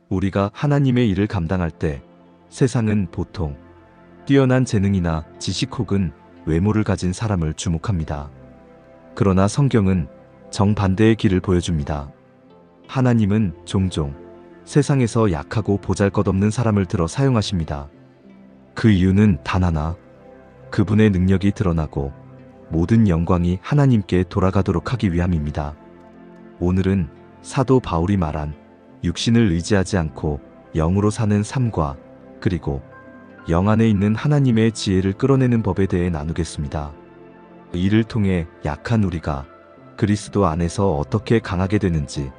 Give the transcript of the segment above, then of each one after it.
우리가 하나님의 일을 감당할 때 세상은 보통 뛰어난 재능이나 지식 혹은 외모를 가진 사람을 주목합니다. 그러나 성경은 정반대의 길을 보여줍니다. 하나님은 종종 세상에서 약하고 보잘것없는 사람을 들어 사용하십니다. 그 이유는 단 하나, 그분의 능력이 드러나고 모든 영광이 하나님께 돌아가도록 하기 위함입니다. 오늘은 사도 바울이 말한 육신을 의지하지 않고 영으로 사는 삶과 그리고 영 안에 있는 하나님의 지혜를 끌어내는 법에 대해 나누겠습니다. 이를 통해 약한 우리가 그리스도 안에서 어떻게 강하게 되는지,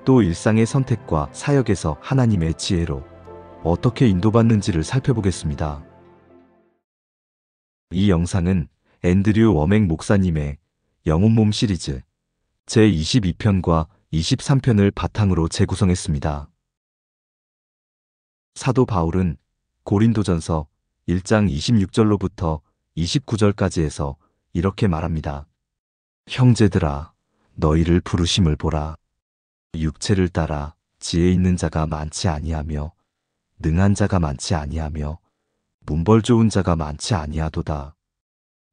또 일상의 선택과 사역에서 하나님의 지혜로 어떻게 인도받는지를 살펴보겠습니다. 이 영상은 앤드류 워맥 목사님의 영혼몸 시리즈 제22편과 23편을 바탕으로 재구성했습니다. 사도 바울은 고린도전서 1장 26절로부터 29절까지에서 이렇게 말합니다. 형제들아, 너희를 부르심을 보라. 육체를 따라 지혜 있는 자가 많지 아니하며 능한 자가 많지 아니하며 문벌 좋은 자가 많지 아니하도다.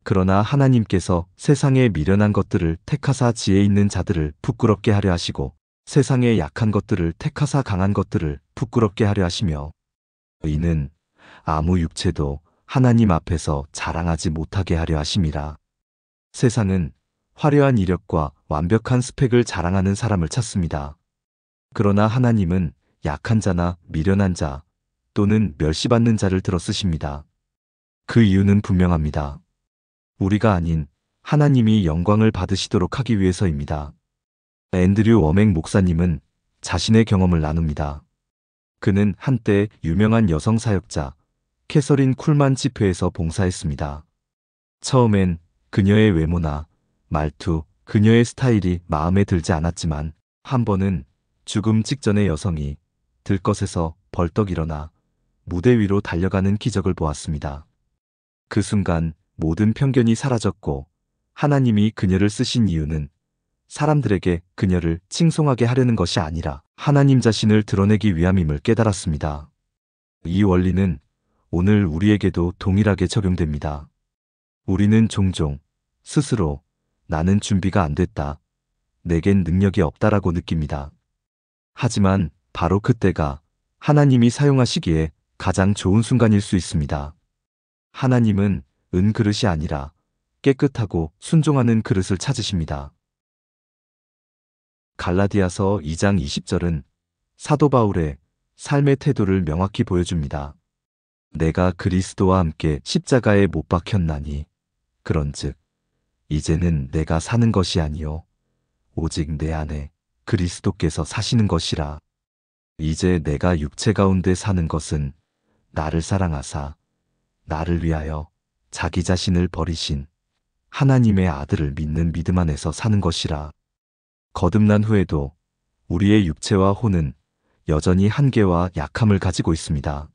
그러나 하나님께서 세상에 미련한 것들을 택하사 지혜 있는 자들을 부끄럽게 하려 하시고 세상에 약한 것들을 택하사 강한 것들을 부끄럽게 하려 하시며, 이는 아무 육체도 하나님 앞에서 자랑하지 못하게 하려 하심이라. 세상은 화려한 이력과 완벽한 스펙을 자랑하는 사람을 찾습니다. 그러나 하나님은 약한 자나 미련한 자 또는 멸시받는 자를 들어 쓰십니다. 그 이유는 분명합니다. 우리가 아닌 하나님이 영광을 받으시도록 하기 위해서입니다. 앤드류 워맥 목사님은 자신의 경험을 나눕니다. 그는 한때 유명한 여성 사역자 캐서린 쿨만 집회에서 봉사했습니다. 처음엔 그녀의 외모나 말투, 그녀의 스타일이 마음에 들지 않았지만 한 번은 죽음 직전의 여성이 들것에서 벌떡 일어나 무대 위로 달려가는 기적을 보았습니다. 그 순간 모든 편견이 사라졌고 하나님이 그녀를 쓰신 이유는 사람들에게 그녀를 칭송하게 하려는 것이 아니라 하나님 자신을 드러내기 위함임을 깨달았습니다. 이 원리는 오늘 우리에게도 동일하게 적용됩니다. 우리는 종종 스스로 나는 준비가 안 됐다, 내겐 능력이 없다라고 느낍니다. 하지만 바로 그때가 하나님이 사용하시기에 가장 좋은 순간일 수 있습니다. 하나님은 은 그릇이 아니라 깨끗하고 순종하는 그릇을 찾으십니다. 갈라디아서 2장 20절은 사도 바울의 삶의 태도를 명확히 보여줍니다. 내가 그리스도와 함께 십자가에 못 박혔나니 그런즉 이제는 내가 사는 것이 아니요 오직 내 안에 그리스도께서 사시는 것이라. 이제 내가 육체 가운데 사는 것은 나를 사랑하사 나를 위하여 자기 자신을 버리신 하나님의 아들을 믿는 믿음 안에서 사는 것이라. 거듭난 후에도 우리의 육체와 혼은 여전히 한계와 약함을 가지고 있습니다.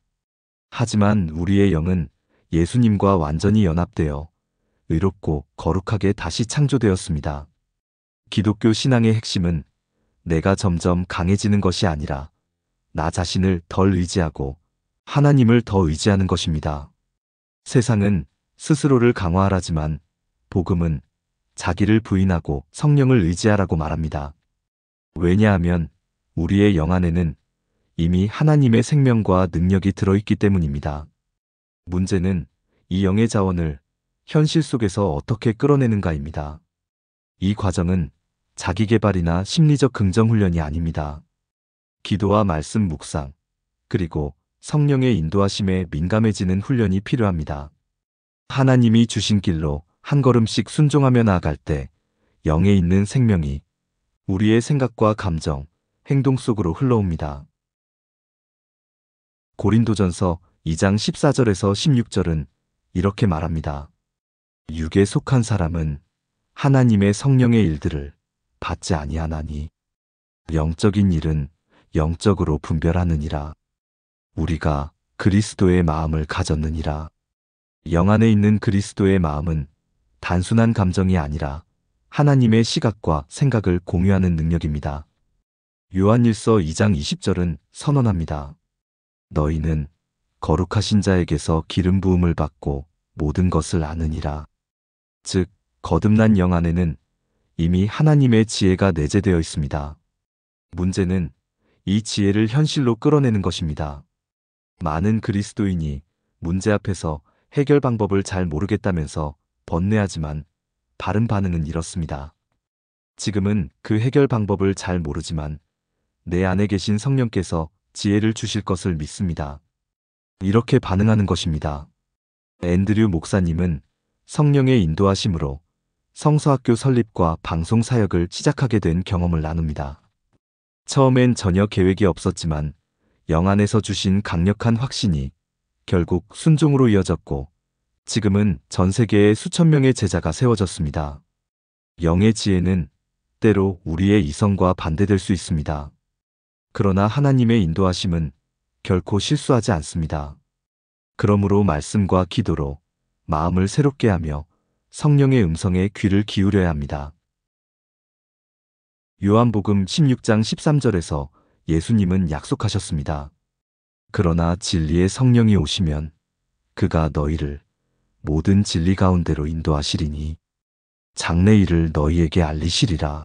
하지만 우리의 영은 예수님과 완전히 연합되어 의롭고 거룩하게 다시 창조되었습니다. 기독교 신앙의 핵심은 내가 점점 강해지는 것이 아니라 나 자신을 덜 의지하고 하나님을 더 의지하는 것입니다. 세상은 스스로를 강화하라지만 복음은 자기를 부인하고 성령을 의지하라고 말합니다. 왜냐하면 우리의 영 안에는 이미 하나님의 생명과 능력이 들어있기 때문입니다. 문제는 이 영의 자원을 현실 속에서 어떻게 끌어내는가입니다. 이 과정은 자기개발이나 심리적 긍정 훈련이 아닙니다. 기도와 말씀 묵상, 그리고 성령의 인도하심에 민감해지는 훈련이 필요합니다. 하나님이 주신 길로 한 걸음씩 순종하며 나아갈 때 영에 있는 생명이 우리의 생각과 감정, 행동 속으로 흘러옵니다. 고린도전서 2장 14절에서 16절은 이렇게 말합니다. 육에 속한 사람은 하나님의 성령의 일들을 받지 아니하나니 영적인 일은 영적으로 분별하느니라. 우리가 그리스도의 마음을 가졌느니라. 영 안에 있는 그리스도의 마음은 단순한 감정이 아니라 하나님의 시각과 생각을 공유하는 능력입니다. 요한일서 2장 20절은 선언합니다. 너희는 거룩하신 자에게서 기름 부음을 받고 모든 것을 아느니라. 즉, 거듭난 영 안에는 이미 하나님의 지혜가 내재되어 있습니다. 문제는 이 지혜를 현실로 끌어내는 것입니다. 많은 그리스도인이 문제 앞에서 해결 방법을 잘 모르겠다면서 번뇌하지만 바른 반응은 이렇습니다. 지금은 그 해결 방법을 잘 모르지만 내 안에 계신 성령께서 지혜를 주실 것을 믿습니다. 이렇게 반응하는 것입니다. 앤드류 목사님은 성령의 인도하심으로 성서학교 설립과 방송 사역을 시작하게 된 경험을 나눕니다. 처음엔 전혀 계획이 없었지만 영 안에서 주신 강력한 확신이 결국 순종으로 이어졌고 지금은 전 세계에 수천 명의 제자가 세워졌습니다. 영의 지혜는 때로 우리의 이성과 반대될 수 있습니다. 그러나 하나님의 인도하심은 결코 실수하지 않습니다. 그러므로 말씀과 기도로 마음을 새롭게 하며 성령의 음성에 귀를 기울여야 합니다. 요한복음 16장 13절에서 예수님은 약속하셨습니다. 그러나 진리의 성령이 오시면 그가 너희를 모든 진리 가운데로 인도하시리니 장래 일을 너희에게 알리시리라.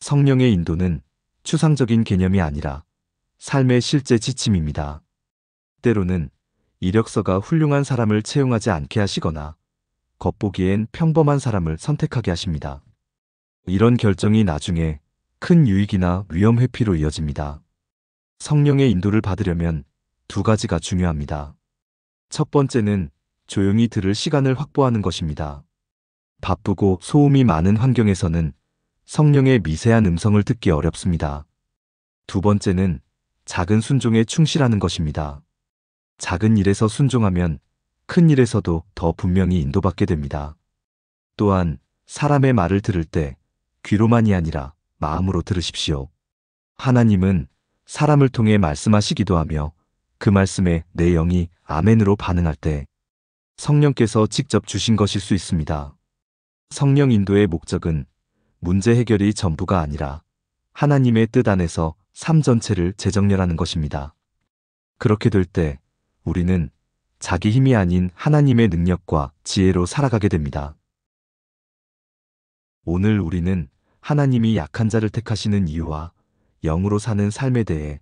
성령의 인도는 추상적인 개념이 아니라 삶의 실제 지침입니다. 때로는 이력서가 훌륭한 사람을 채용하지 않게 하시거나 겉보기엔 평범한 사람을 선택하게 하십니다. 이런 결정이 나중에 큰 유익이나 위험 회피로 이어집니다. 성령의 인도를 받으려면 두 가지가 중요합니다. 첫 번째는 조용히 들을 시간을 확보하는 것입니다. 바쁘고 소음이 많은 환경에서는 성령의 미세한 음성을 듣기 어렵습니다. 두 번째는 작은 순종에 충실하는 것입니다. 작은 일에서 순종하면 큰 일에서도 더 분명히 인도받게 됩니다. 또한 사람의 말을 들을 때 귀로만이 아니라 마음으로 들으십시오. 하나님은 사람을 통해 말씀하시기도 하며 그 말씀에 내 영이 아멘으로 반응할 때 성령께서 직접 주신 것일 수 있습니다. 성령 인도의 목적은 문제 해결이 전부가 아니라 하나님의 뜻 안에서 삶 전체를 재정렬하는 것입니다. 그렇게 될 때 우리는 자기 힘이 아닌 하나님의 능력과 지혜로 살아가게 됩니다. 오늘 우리는 하나님이 약한 자를 택하시는 이유와 영으로 사는 삶에 대해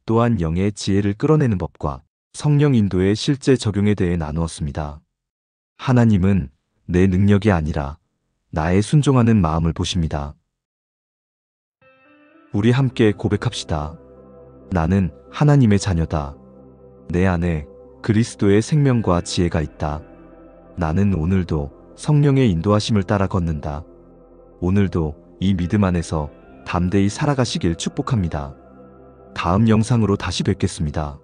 또한 영의 지혜를 끌어내는 법과 성령 인도의 실제 적용에 대해 나누었습니다. 하나님은 내 능력이 아니라 나의 순종하는 마음을 보십니다. 우리 함께 고백합시다. 나는 하나님의 자녀다. 내 안에 그리스도의 생명과 지혜가 있다. 나는 오늘도 성령의 인도하심을 따라 걷는다. 오늘도 이 믿음 안에서 담대히 살아가시길 축복합니다. 다음 영상으로 다시 뵙겠습니다.